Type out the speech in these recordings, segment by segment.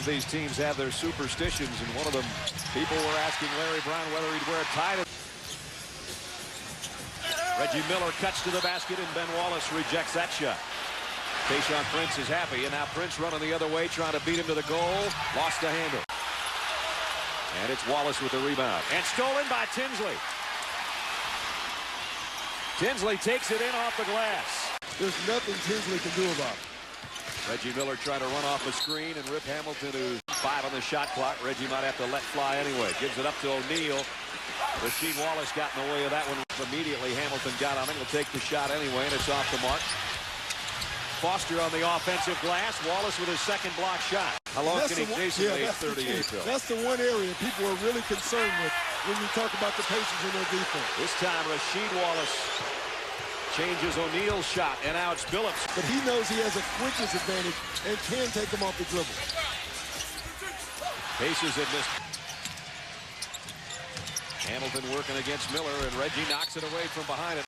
of these teams have their superstitions, and one of them, people were asking Larry Brown whether he'd wear a tie. Reggie Miller cuts to the basket, and Ben Wallace rejects that shot. Tayshaun Prince is happy, and now Prince running the other way, trying to beat him to the goal. Lost the handle. And it's Wallace with the rebound. And stolen by Tinsley. Tinsley takes it in off the glass. There's nothing Tinsley can do about it. Reggie Miller trying to run off a screen, and Rip Hamilton, who's 5 on the shot clock. Reggie might have to let fly anyway. Gives it up to O'Neal. Rasheed Wallace got in the way of that one. Immediately Hamilton got on it. He'll take the shot anyway, and it's off the mark. Foster on the offensive glass. Wallace with his second block shot. How long can he chase him? 8:38 though. That's the one area people are really concerned with when you talk about the Pacers and their defense. This time Rasheed Wallace changes O'Neal's shot, and now it's Billups. But he knows he has a quickness advantage and can take him off the dribble. Pacers have missed. Hamilton working against Miller, and Reggie knocks it away from behind it.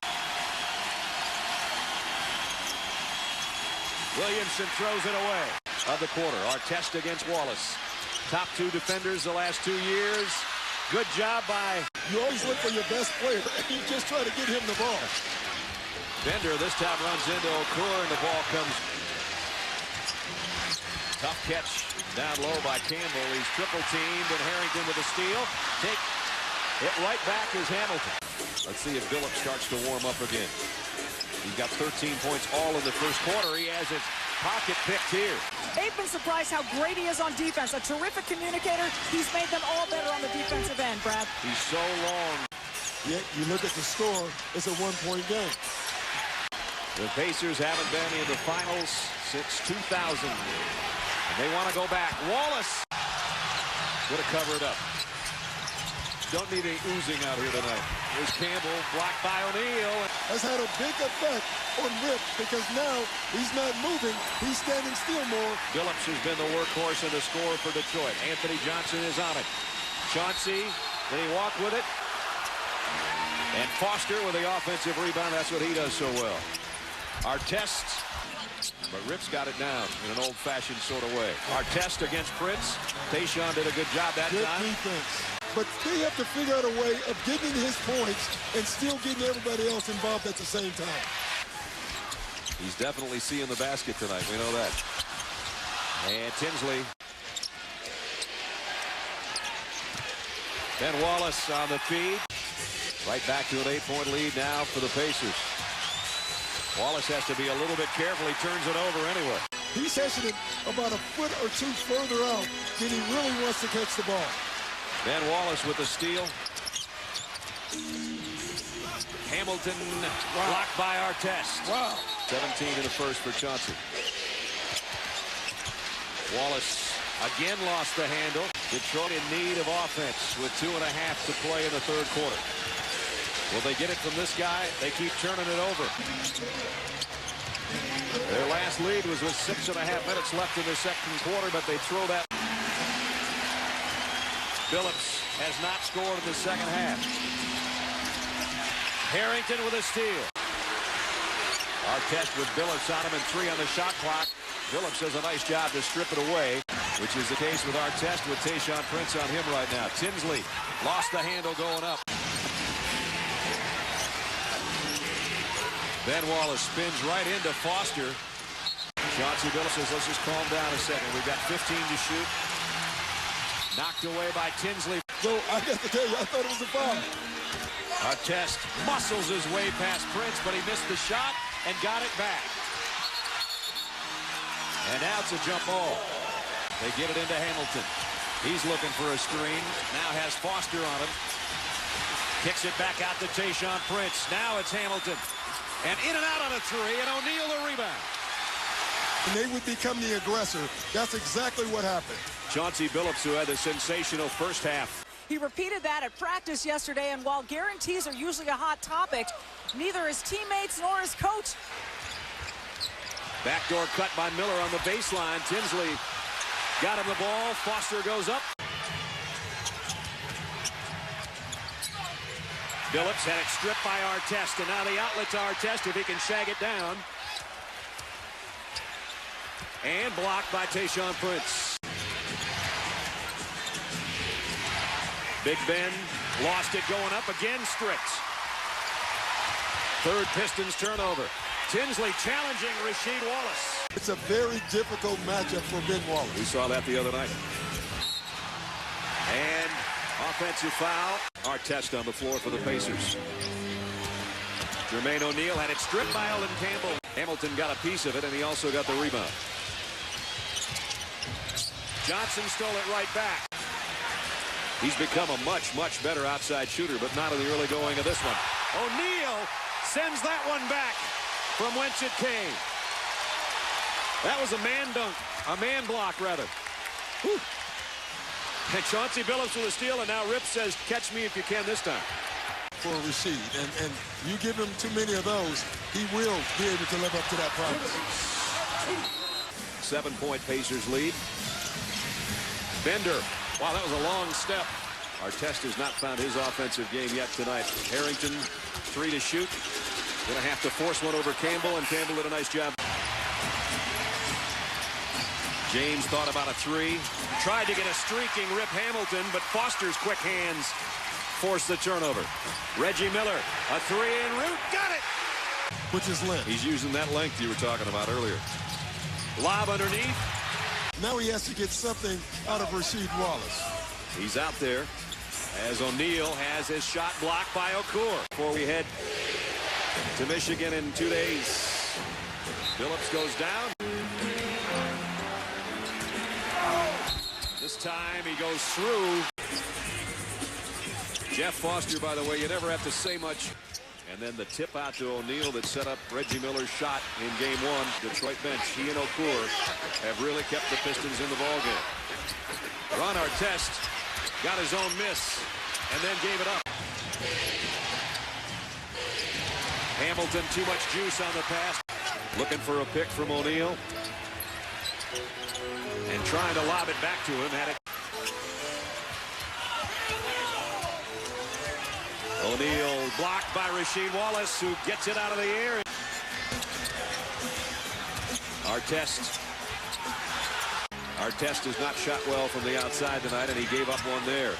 Williamson throws it away. Of the quarter, our test against Wallace. Top 2 defenders the last 2 years. Good job by... You always look for your best player, and you just try to get him the ball. Bender this time runs into Okur, and the ball comes. Tough catch down low by Campbell. He's triple teamed, and Harrington with a steal. Take it right back is Hamilton. Let's see if Billups starts to warm up again. He's got 13 points all in the first quarter. He has his pocket picked here. They've been surprised how great he is on defense. A terrific communicator. He's made them all better on the defensive end, Brad. He's so long. Yet you look at the score, it's a one-point game. The Pacers haven't been in the finals since 2000. And they want to go back. Wallace going to cover it up. Don't need any oozing out here tonight. Here's Campbell, blocked by O'Neal. Has had a big effect on Rip because now he's not moving. He's standing still more. Billups has been the workhorse and the scorer for Detroit. Anthony Johnson is on it. Chauncey, did he walk with it? And Foster with the offensive rebound. That's what he does so well. Our test, but Rip's got it down in an old-fashioned sort of way. Our test against Prince. Tayshaun did a good job that time. Good defense. But they have to figure out a way of getting his points and still getting everybody else involved at the same time. He's definitely seeing the basket tonight. We know that. And Tinsley. Ben Wallace on the feed. Right back to an 8-point lead now for the Pacers. Wallace has to be a little bit careful. He turns it over anyway. He's hesitant about a foot or 2 further out than he really wants to catch the ball. Ben Wallace with the steal. Hamilton blocked by our test. Wow. 17 in the first for Chauncey. Wallace again lost the handle. Detroit in need of offense with 2.5 to play in the third quarter. Will they get it from this guy? They keep turning it over. Their last lead was with 6.5 minutes left in the second quarter, but they throw that. Billups has not scored in the second half. Harrington with a steal. Our test with Billups on him and 3 on the shot clock. Billups does a nice job to strip it away, which is the case with our test with Tayshaun Prince on him right now. Tinsley lost the handle going up. Ben Wallace spins right into Foster. Chauncey Billups says, let's just calm down a second. We've got 15 to shoot. Knocked away by Tinsley. So I got to tell you, I thought it was a foul. Our test muscles his way past Prince, but he missed the shot and got it back. And now it's a jump ball. They get it into Hamilton. He's looking for a screen. Now has Foster on him. Kicks it back out to Tayshaun Prince. Now it's Hamilton. And in and out on a 3, and O'Neal the rebound. And they would become the aggressor. That's exactly what happened. Chauncey Billups, who had a sensational first half. He repeated that at practice yesterday, and while guarantees are usually a hot topic, neither his teammates nor his coach. Backdoor cut by Miller on the baseline. Tinsley got him the ball. Foster goes up. Billups had it stripped by Artest, and now the outlet to Artest if he can shag it down. And blocked by Tayshaun Prince. Big Ben lost it going up again. Stricks. Third Pistons turnover. Tinsley challenging Rasheed Wallace. It's a very difficult matchup for Ben Wallace. We saw that the other night. And offensive foul. Artest on the floor for the Pacers. Jermaine O'Neal had it stripped by Elden Campbell. Hamilton got a piece of it, and he also got the rebound. Johnson stole it right back. He's become a much better outside shooter, but not in the early going of this one. O'Neal sends that one back from whence it came. That was a man dunk, a man block, rather. Whew. And Chauncey Billups with a steal, and now Rip says, catch me if you can this time. For Rasheed, and you give him too many of those, he will be able to live up to that promise. 7-point Pacers lead. Bender. Wow, that was a long step. Artest has not found his offensive game yet tonight. Harrington, 3 to shoot. Gonna have to force one over Campbell, and Campbell did a nice job. James thought about a 3. Tried to get a streaking Rip Hamilton, but Foster's quick hands forced the turnover. Reggie Miller, a 3 en route, got it! With his length. He's using that length you were talking about earlier. Lob underneath. Now he has to get something out of Rasheed Wallace. He's out there as O'Neal has his shot blocked by Okur. Before we head to Michigan in 2 days. Billups goes down. This time he goes through. Jeff Foster, by the way, you never have to say much. And then the tip out to O'Neal that set up Reggie Miller's shot in game 1. Detroit bench, he and Okur have really kept the Pistons in the ballgame. Ron Artest got his own miss and then gave it up. Hamilton, too much juice on the pass. Looking for a pick from O'Neal. And trying to lob it back to him. Had it. O'Neal blocked by Rasheed Wallace, who gets it out of the air. Artest has not shot well from the outside tonight, and he gave up one there.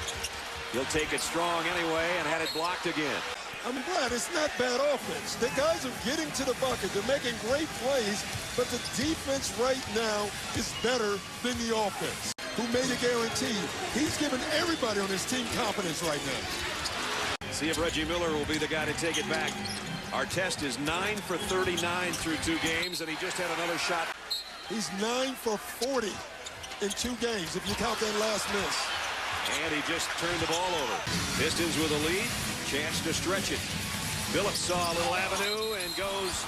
He'll take it strong anyway and had it blocked again. I'm glad it's not bad offense. The guys are getting to the bucket. They're making great plays, but the defense right now is better than the offense. Who made a guarantee? He's giving everybody on his team confidence right now. See if Reggie Miller will be the guy to take it back. Artest is 9 for 39 through 2 games, and he just had another shot. He's 9 for 40 in 2 games, if you count that last miss. And he just turned the ball over. Pistons with a lead. Chance to stretch it. Billups saw a little avenue and goes.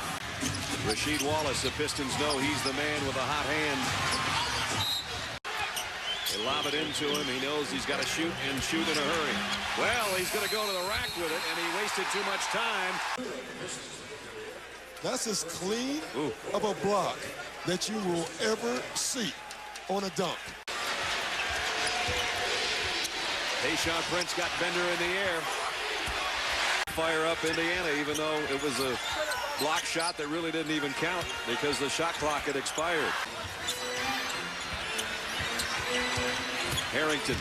Rasheed Wallace, the Pistons know he's the man with a hot hand. They lob it into him. He knows he's got to shoot and shoot in a hurry. Well, he's going to go to the rack with it, and he wasted too much time. That's as clean of a block that you will ever see on a dunk. Tayshaun Prince got Bender in the air. Fire up Indiana, even though it was a block shot that really didn't even count because the shot clock had expired. Harrington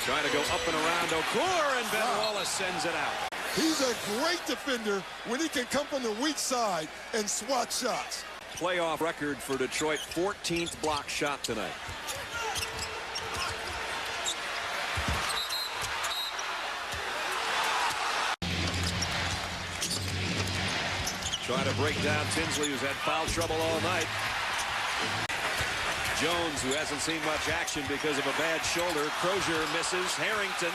trying to go up and around Okur, and Ben Wallace sends it out. He's a great defender when he can come from the weak side and swat shots. Playoff record for Detroit, 14th block shot tonight. Trying to break down Tinsley, who's had foul trouble all night. Jones, who hasn't seen much action because of a bad shoulder. Crozier misses. Harrington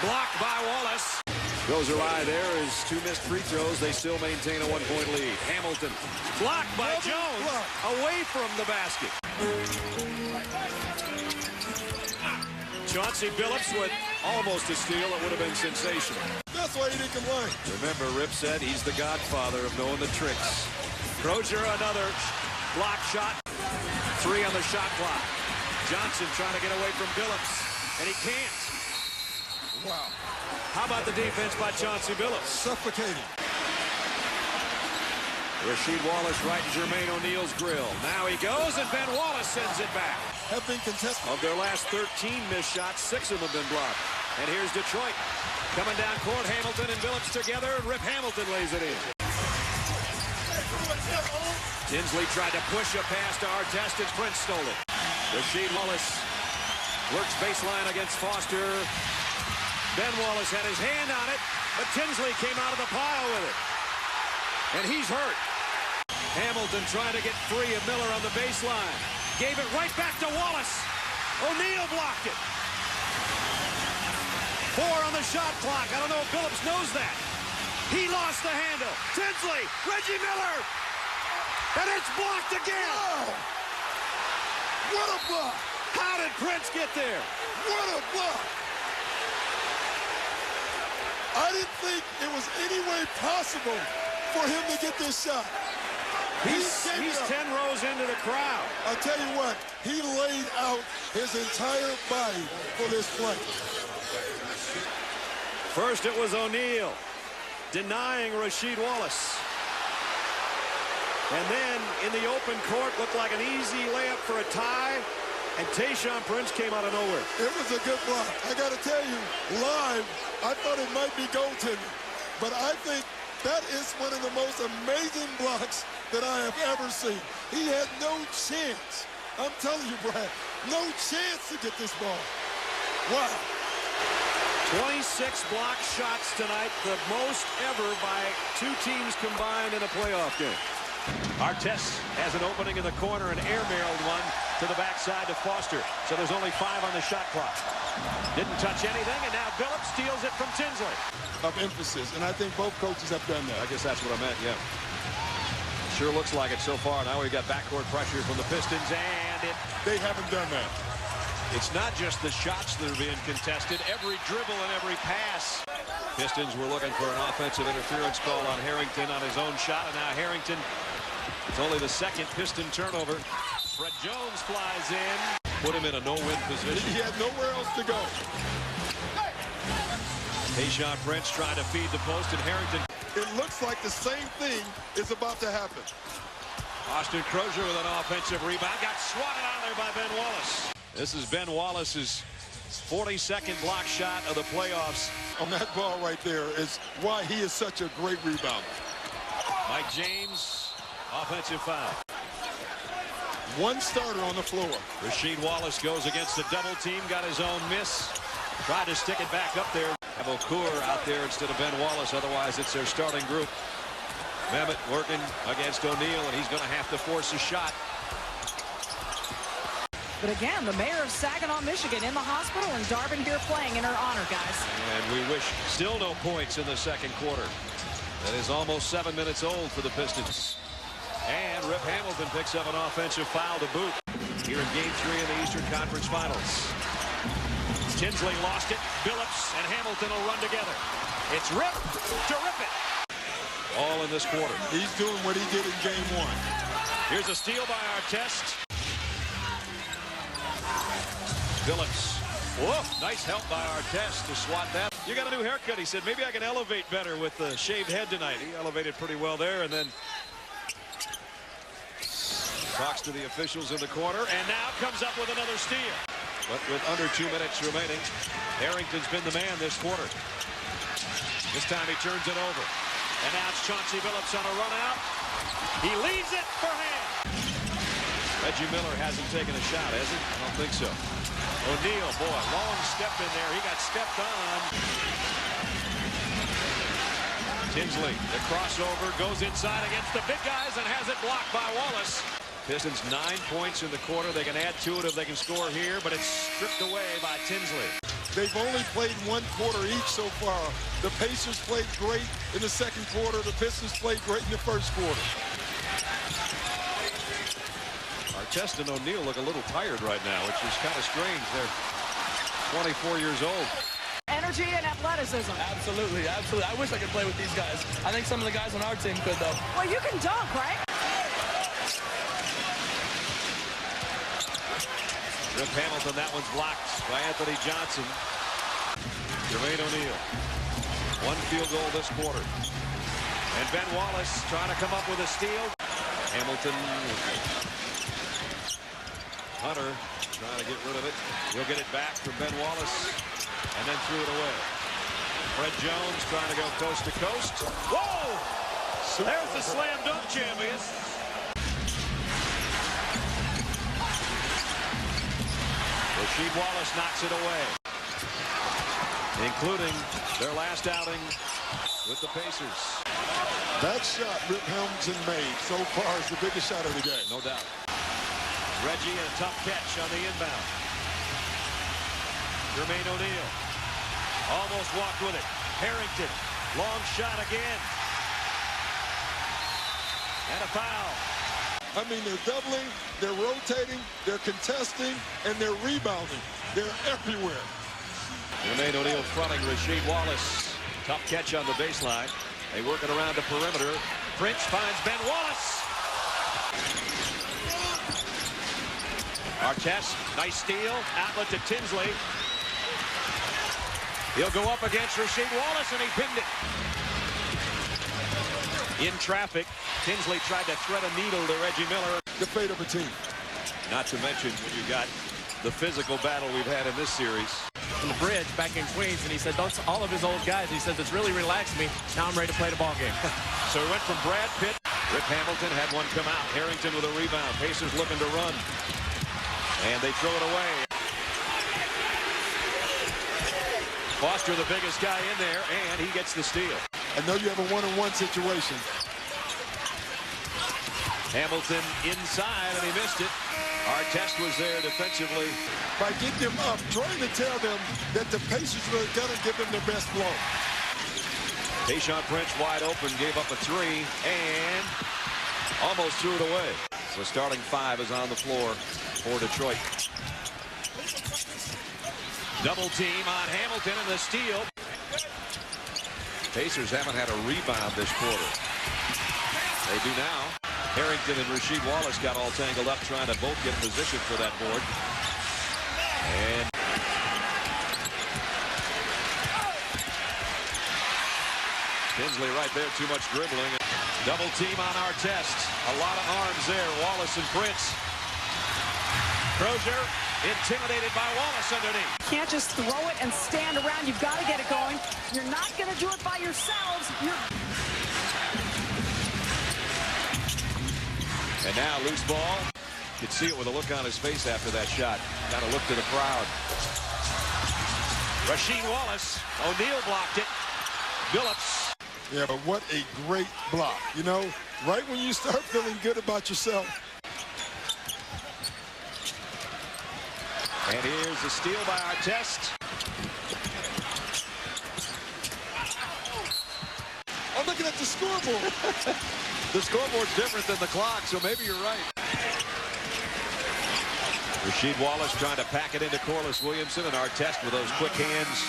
blocked by Wallace. Goes awry there as 2 missed free throws. They still maintain a 1-point lead. Hamilton blocked by Jones away from the basket. Chauncey Billups with almost a steal. It would have been sensational. That's why he didn't complain. Remember, Rip said he's the godfather of knowing the tricks. Crozier, another block shot. 3 on the shot clock. Johnson trying to get away from Billups, and he can't. Wow. How about the defense by Chauncey Billups? Suffocating. Rasheed Wallace right in Jermaine O'Neal's grill. Now he goes, and Ben Wallace sends it back. Have been contested. Of their last 13 missed shots, 6 of them have been blocked. And here's Detroit. Coming down court, Hamilton and Billups together, and Rip Hamilton lays it in. Tinsley tried to push a pass to Artest, and Prince stole it. Rasheed Wallace works baseline against Foster. Ben Wallace had his hand on it, but Tinsley came out of the pile with it. And he's hurt. Hamilton trying to get free of Miller on the baseline. Gave it right back to Wallace. O'Neal blocked it. 4 on the shot clock. I don't know if Billups knows that. He lost the handle. Tinsley, Reggie Miller. And it's blocked again. Oh, what a block. How did Prince get there? What a block. I didn't think it was any way possible for him to get this shot. He's 10 rows into the crowd. I'll tell you what, he laid out his entire body for this play. First it was O'Neal denying Rasheed Wallace. And then in the open court looked like an easy layup for a tie. And Tayshaun Prince came out of nowhere. It was a good block. I got to tell you, live, I thought it might be goaltending. But I think that is one of the most amazing blocks that I have ever seen. He had no chance. I'm telling you, Brad, no chance to get this ball. Wow. 26 block shots tonight, the most ever by 2 teams combined in a playoff game. Artest has an opening in the corner and air-mailed one to the backside to Foster. So there's only 5 on the shot clock. Didn't touch anything, and now Billups steals it from Tinsley. Of emphasis, and I think both coaches have done that. I guess that's what I meant, yeah. Sure looks like it so far. Now we've got backcourt pressure from the Pistons, and They haven't done that. it's not just the shots that are being contested. Every dribble and every pass. Pistons were looking for an offensive interference call on Harrington on his own shot, and now Harrington, it's only the second Piston turnover. Fred Jones flies in, put him in a no-win position. He had nowhere else to go. Tayshaun Prince trying to feed the post, and Harrington. It looks like the same thing is about to happen. Austin Crozier with an offensive rebound. Got swatted out there by Ben Wallace. This is Ben Wallace's 42nd block shot of the playoffs. On that ball right there is why he is such a great rebounder. Mike James, offensive foul. One starter on the floor. Rasheed Wallace goes against the double team, got his own miss. Tried to stick it back up there. Have Okur out there instead of Ben Wallace, otherwise it's their starting group. Mehmet working against O'Neal, and he's going to have to force a shot. But again, the mayor of Saginaw, Michigan in the hospital, and Darvin here playing in her honor, guys. And we wish still no points in the second quarter. That is almost 7 minutes old for the Pistons. And Rip Hamilton picks up an offensive foul to boot here in Game 3 of the Eastern Conference Finals. Tinsley lost it. Billups and Hamilton will run together. It's Rip to rip it. All in this quarter. He's doing what he did in Game 1. Here's a steal by Artest. Billups. Whoa, nice help by Artest to swat that. You got a new haircut, he said. Maybe I can elevate better with the shaved head tonight. He elevated pretty well there, and then talks to the officials in the corner, and now comes up with another steal. But with under 2 minutes remaining, Harrington's been the man this quarter. This time he turns it over. And now it's Chauncey Billups on a run out. He leaves it for hand. Reggie Miller hasn't taken a shot, has he? I don't think so. O'Neal, boy, long step in there. He got stepped on. Tinsley, the crossover, goes inside against the big guys and has it blocked by Wallace. Pistons 9 points in the quarter. They can add to it if they can score here, but it's stripped away by Tinsley. They've only played 1 quarter each so far. The Pacers played great in the second quarter. The Pistons played great in the first quarter. Artest and O'Neal look a little tired right now, which is kind of strange. They're 24 years old. Energy and athleticism. Absolutely, absolutely. I wish I could play with these guys. I think some of the guys on our team could, though. Well, you can dunk, right? Rip Hamilton, that one's blocked by Anthony Johnson. Jermaine O'Neal. 1 field goal this quarter. And Ben Wallace trying to come up with a steal. Hamilton. Hunter trying to get rid of it. He'll get it back from Ben Wallace. And and then threw it away. Fred Jones trying to go coast to coast. Whoa! There's the slam dunk champion. Rasheed Wallace knocks it away, including their last outing with the Pacers. That shot Rip Hamilton made so far is the biggest shot of the game. No doubt. Reggie, a tough catch on the inbound. Jermaine O'Neal almost walked with it. Harrington, long shot again. And a foul. I mean, they're doubling, they're rotating, they're contesting, and they're rebounding. They're everywhere. Jermaine O'Neal fronting Rasheed Wallace. Tough catch on the baseline. They work it around the perimeter. Prince finds Ben Wallace. Artest, nice steal. Outlet to Tinsley. He'll go up against Rasheed Wallace, and he pinned it. In traffic, Tinsley tried to thread a needle to Reggie Miller. The fate of a team. Not to mention when you got the physical battle we've had in this series. On the bridge back in Queens, and he said, "Don't all of his old guys." He says, "It's really relaxed me. Now I'm ready to play the ball game." So he went from Brad Pitt. Rip Hamilton had one come out. Harrington with a rebound. Pacers looking to run. And they throw it away. Foster, the biggest guy in there, and he gets the steal. I know you have a one-on-one situation. Hamilton inside, and he missed it. Artest was there defensively. By getting them up, trying to tell them that the Pacers were going to give them their best blow. Tayshaun Prince wide open, gave up a three, and almost threw it away. So starting five is on the floor for Detroit. Double team on Hamilton and the steal. Pacers haven't had a rebound this quarter. They do now. Harrington and Rasheed Wallace got all tangled up trying to both get in position for that board. And Tinsley right there, too much dribbling. Double team on Artest. A lot of arms there, Wallace and Prince. Crozier intimidated by Wallace underneath. Can't just throw it and stand around. You've got to get it going. You're not going to do it by yourselves. And now loose ball. You could see it with a look on his face after that shot. Got to look to the crowd. Rasheed Wallace. O'Neal blocked it. Billups. Yeah, but what a great block. You know, right when you start feeling good about yourself. And here's the steal by Artest. I'm looking at the scoreboard. The scoreboard's different than the clock, so maybe you're right. Rasheed Wallace trying to pack it into Corliss Williamson, and Artest with those quick hands.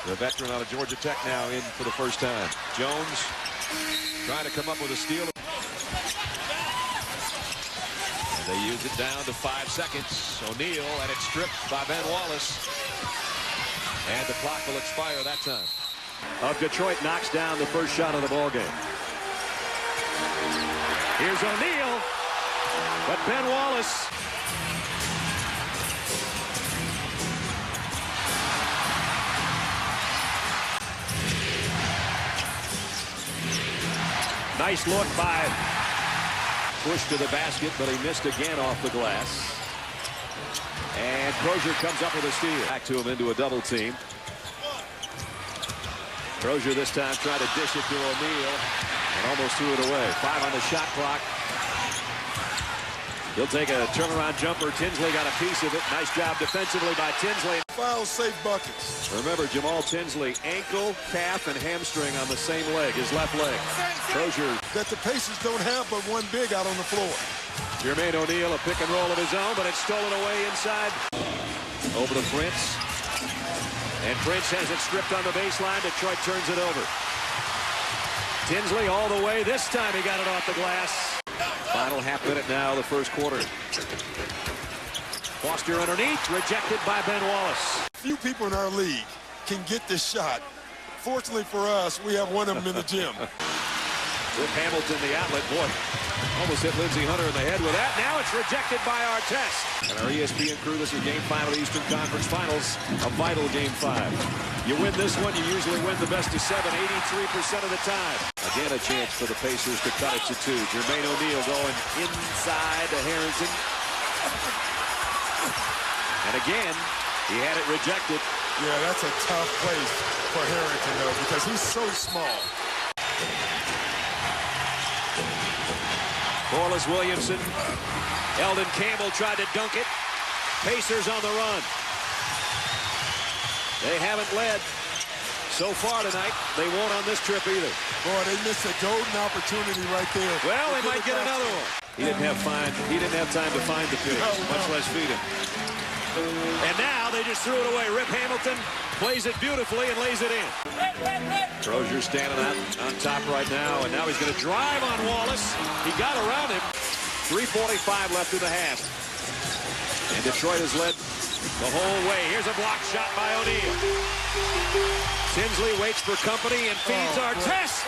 The veteran out of Georgia Tech now in for the first time. Jones trying to come up with a steal. And they use it down to 5 seconds. O'Neal, and it's stripped by Ben Wallace. And the clock will expire that time. Detroit knocks down the first shot of the ball game. Here's O'Neal, but Ben Wallace. Nice look by push to the basket, but he missed again off the glass. And Crozier comes up with a steal. Back to him into a double team. Crozier this time trying to dish it to O'Neal and almost threw it away. 5 on the shot clock. He'll take a turnaround jumper. Tinsley got a piece of it. Nice job defensively by Tinsley. Foul safe buckets. Remember, Jamal Tinsley, ankle, calf, and hamstring on the same leg, his left leg. Crozier. That the Pacers don't have but one big out on the floor. Jermaine O'Neal, a pick and roll of his own, but it's stolen away inside. Over to Prince. And Prince has it stripped on the baseline. Detroit turns it over. Tinsley all the way. This time he got it off the glass. Final half minute now, the first quarter. Foster underneath, rejected by Ben Wallace. Few people in our league can get this shot. Fortunately for us, we have one of them in the gym. Rip Hamilton, the outlet. Boy, almost hit Lindsey Hunter in the head with that. Now it's rejected by Artest. And our ESPN crew, this is Game 5 of the Eastern Conference Finals. A vital Game 5. You win this one, you usually win the best of 7, 83% of the time. Again, a chance for the Pacers to cut it to 2. Jermaine O'Neal going inside to Harrington. And again, he had it rejected. Yeah, that's a tough place for Harrington, though, because he's so small. Corliss Williamson. Eldon Campbell tried to dunk it. Pacers on the run. They haven't led so far tonight. They won't on this trip either. Boy, they missed a golden opportunity right there. Well, they might get another one. He didn't have time to find the pitch, much less feed him. And now they just threw it away. Rip Hamilton plays it beautifully and lays it in. Crozier standing out on top right now, and now he's going to drive on Wallace. He got around him. 3:45 left in the half. And Detroit has led the whole way. Here's a block shot by O'Neal. Tinsley waits for company and feeds Artest.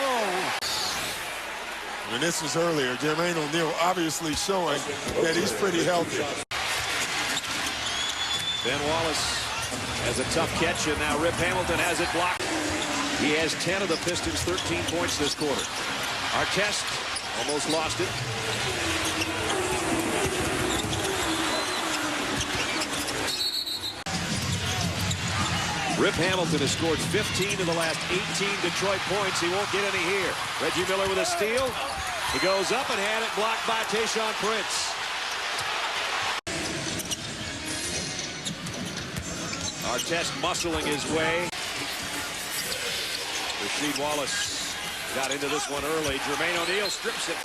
And this was earlier. Jermaine O'Neal obviously showing that he's pretty healthy. Ben Wallace has a tough catch, and now Rip Hamilton has it blocked. He has 10 of the Pistons' 13 points this quarter. Artest almost lost it. Rip Hamilton has scored 15 of the last 18 Detroit points. He won't get any here. Reggie Miller with a steal. He goes up and had it blocked by Tayshaun Prince. Artest muscling his way. Rasheed Wallace got into this one early. Jermaine O'Neal strips it.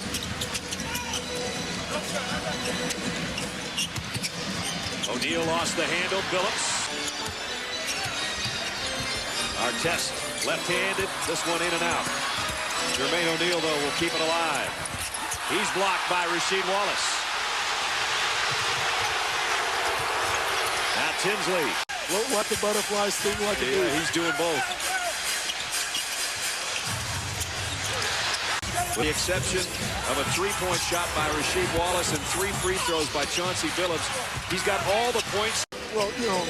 O'Neal lost the handle. Phillips. Artest left-handed. This one in and out. Jermaine O'Neal, though, will keep it alive. He's blocked by Rasheed Wallace. Now Tinsley. Float like a butterfly, sting like a bee. Yeah, he's doing both. With the exception of a three-point shot by Rasheed Wallace and 3 free throws by Chauncey Billups, he's got all the points. Well, you know,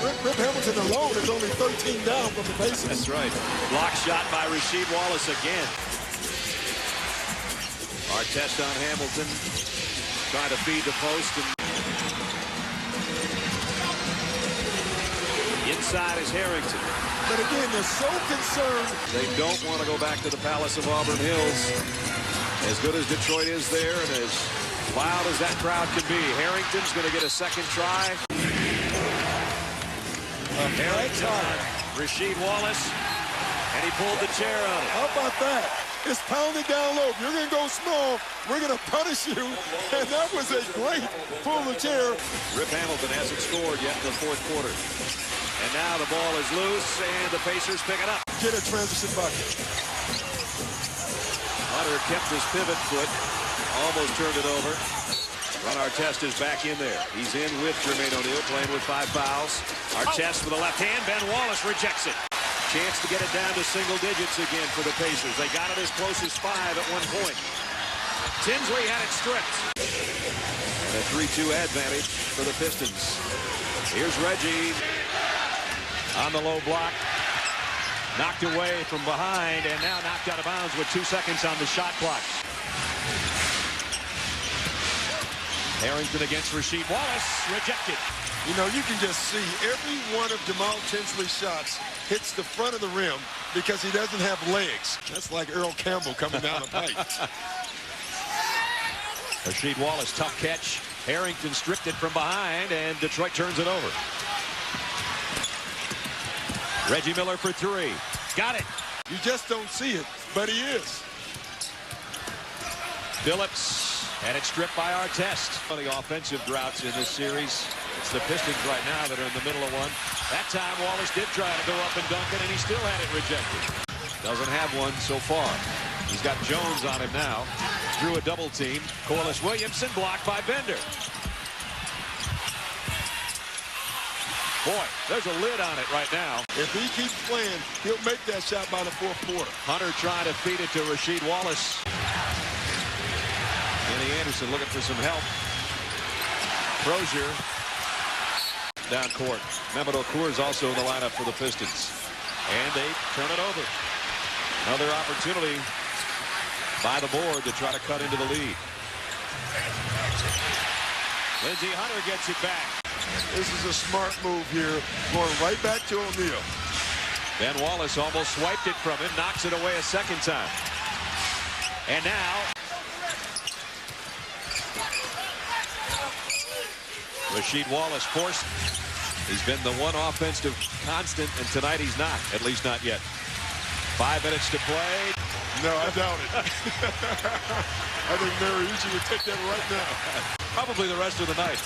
Rip Hamilton alone is only 13 down from the Pacers. That's right. Block shot by Rasheed Wallace again. Artest on Hamilton. Trying to feed the post. And inside is Harrington. But again, they're so concerned. They don't want to go back to the Palace of Auburn Hills. As good as Detroit is there and as loud as that crowd can be, Harrington's going to get a second try. Harrington on Rasheed Wallace, and he pulled the chair on it. How about that? It's pounded down low. If you're going to go small, we're going to punish you. And that was a great pull the chair. Rip Hamilton hasn't scored yet in the fourth quarter. And now the ball is loose, and the Pacers pick it up. Get a transition bucket. Hunter kept his pivot foot, almost turned it over. Ron Artest is back in there. He's in with Jermaine O'Neal, playing with 5 fouls. Artest with a left hand. Ben Wallace rejects it. Chance to get it down to single digits again for the Pacers. They got it as close as 5 at one point. Tinsley had it stripped. And a 3-2 advantage for the Pistons. Here's Reggie on the low block. Knocked away from behind and now knocked out of bounds with 2 seconds on the shot clock. Harrington against Rasheed Wallace, rejected. You know, you can just see every one of Jamal Tinsley's shots hits the front of the rim because he doesn't have legs. That's like Earl Campbell coming down the pipe. Rasheed Wallace, tough catch. Harrington stripped it from behind, and Detroit turns it over. Reggie Miller for 3. Got it. You just don't see it, but he is. Phillips had it stripped by Artest. On the offensive droughts in this series, it's the Pistons right now that are in the middle of one. That time Wallace did try to go up and dunk it, and he still had it rejected. Doesn't have one so far. He's got Jones on him now. Drew a double team. Corliss Williamson blocked by Bender. Boy, there's a lid on it right now. If he keeps playing, he'll make that shot by the fourth quarter. Hunter trying to feed it to Rasheed Wallace. Kenny Anderson looking for some help. Crozier down court. Mehmet Okur is also in the lineup for the Pistons. And they turn it over. Another opportunity by the board to try to cut into the lead. Lindsey Hunter gets it back. This is a smart move here, going right back to O'Neal. Ben Wallace almost swiped it from him, knocks it away a second time. And now Rasheed Wallace forced. He's been the one offensive constant, and tonight he's not, at least not yet. 5 minutes to play. No, I doubt it. I think Mariucci would take that right now. Probably the rest of the night.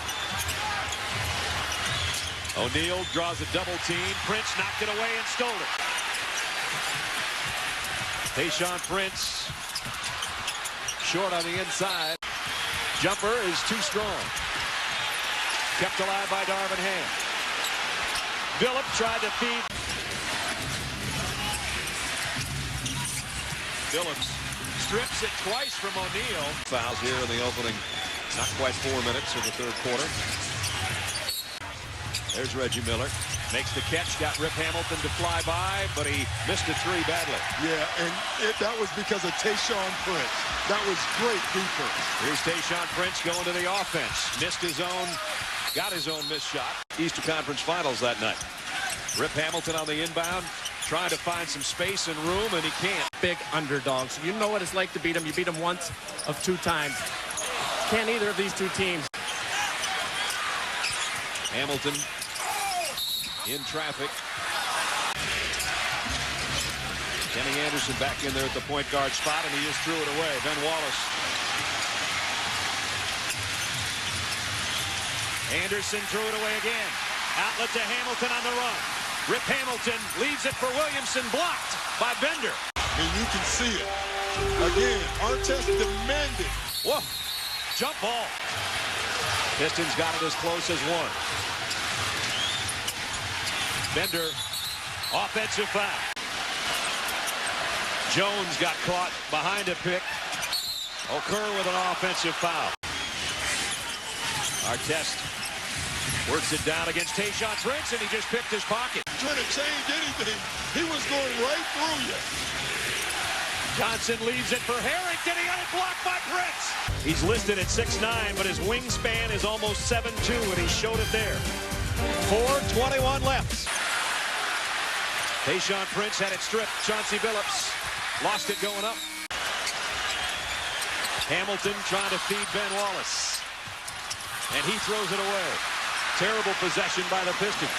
O'Neal draws a double team. Prince knocked it away and stole it. Tayshaun Prince short on the inside. Jumper is too strong. Kept alive by Darvin Ham. Phillip tried to feed. Phillips strips it twice from O'Neal. Fouls here in the opening, not quite 4 minutes of the third quarter. There's Reggie Miller. Makes the catch, got Rip Hamilton to fly by, but he missed a three badly. Yeah, and that was because of Tayshaun Prince. That was great defense. Here's Tayshaun Prince going to the offense. Missed his own, got his own missed shot. Eastern Conference Finals that night. Rip Hamilton on the inbound, trying to find some space and room, and he can't. Big underdogs. You know what it's like to beat them. You beat them once of 2 times. Can't either of these 2 teams. Hamilton in traffic. Kenny Anderson back in there at the point guard spot, and he just threw it away. Ben Wallace. Anderson threw it away again. Outlet to Hamilton on the run. Rip Hamilton leaves it for Williamson, blocked by Bender. And you can see it. Again, Artest demanded. Whoa, jump ball. Pistons got it as close as 1. Bender, offensive foul. Jones got caught behind a pick. Okur with an offensive foul. Artest works it down against Tayshaun Prince, and he just picked his pocket. Trying to change anything. He was going right through you. Johnson leaves it for Harrington. He got it blocked by Prince. He's listed at 6'9", but his wingspan is almost 7'2", and he showed it there. 4:21 left. Tayshaun Prince had it stripped. Chauncey Billups lost it going up. Hamilton trying to feed Ben Wallace. And he throws it away. Terrible possession by the Pistons.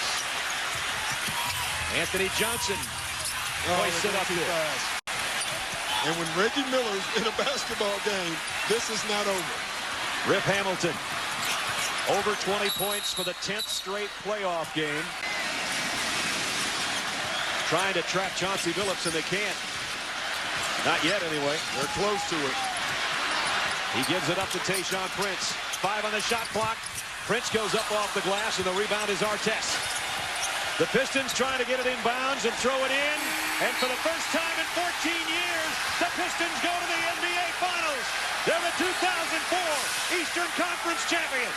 Anthony Johnson hoists it up here. And when Reggie Miller's in a basketball game, this is not over. Rip Hamilton, over 20 points for the 10th straight playoff game. Trying to trap Chauncey Billups, and they can't. Not yet, anyway. They're close to it. He gives it up to Tayshaun Prince. 5 on the shot clock. Prince goes up off the glass, and the rebound is Artest. The Pistons trying to get it inbounds and throw it in. And for the first time in 14 years, the Pistons go to the NBA Finals. They're the 2004 Eastern Conference champions.